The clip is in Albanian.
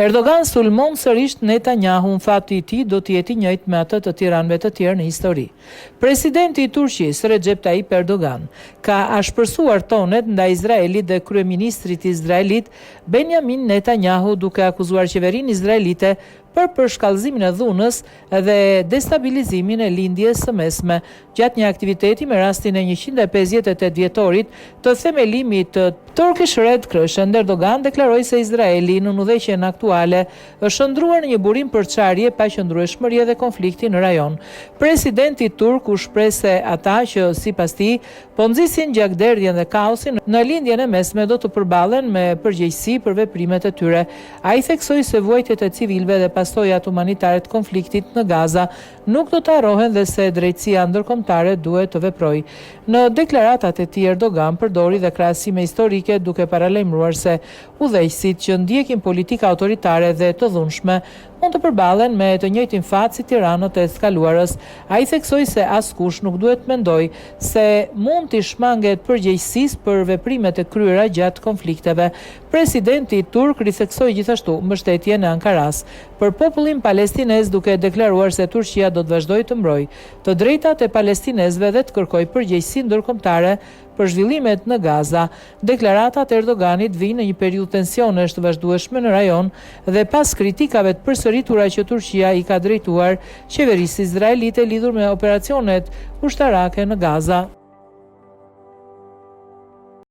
Erdogan sulmon sërish Netanyahu, fati i tij do të jetë i njëjtë me atë të tiranëve të tjerë në histori. Presidenti i Turqisë, Recep Tayyip Erdogan, ka ashpërsuar tonet ndaj Izraelit dhe kryeministrit izraelit Benjamin Netanyahu, duke akuzuar qeverinë izraelite për përshkallëzimin e dhunës dhe destabilizimin e lindjes së mesme gjatë një aktiviteti me rastin e 158 vjetorit të themelimit të Turkish Red Crescent. Erdogan deklaroi se Izraeli në udhëheqjen aktuale është shndruar në një burim për çarje, paqëndrueshmërie dhe konflikti në rajon. Presidenti turk u shpreh se ata që sipas tij po nxisin gjakderdhjen dhe kaosin në lindjen e mesme do të përballen me përgjegjësi për veprimet e tyre. Ai theksoi se vuajtjet e civilëve dhe pasojat humanitare të konfliktit në Gaza nuk do të harrohen dhe se drejtësia ndërkombëtare duhet të veprojë. Në deklaratat e tij Erdogan përdori dhe krahasime historike, duke paralajmëruar se udhëheqësit që ndjekin politika autoritare dhe të dhunshme mund të përballen me të njëjtin fat si tiranët e skaluarës. Ai theksoi se askush nuk duhet mendoj se mund t'i shmanget përgjegjësisë për veprimet e kryera gjatë konflikteve. Presidenti turk ritheksoi gjithashtu mbështetjen e Ankaras për popullin palestinez, duke deklaruar se Turqia do të vazhdojë të mbrojë të drejtat e palestinezëve dhe të kërkojë përgjegjësi ndërkombëtare për zhvillimet në Gaza. Deklaratat e Erdoganit vijnë në një periudhë tensionesh të vazhdueshme në rajon dhe pas kritikave të përsëritura që Turqia i ka drejtuar qeverisë izraelite lidhur me operacionet ushtarake në Gaza.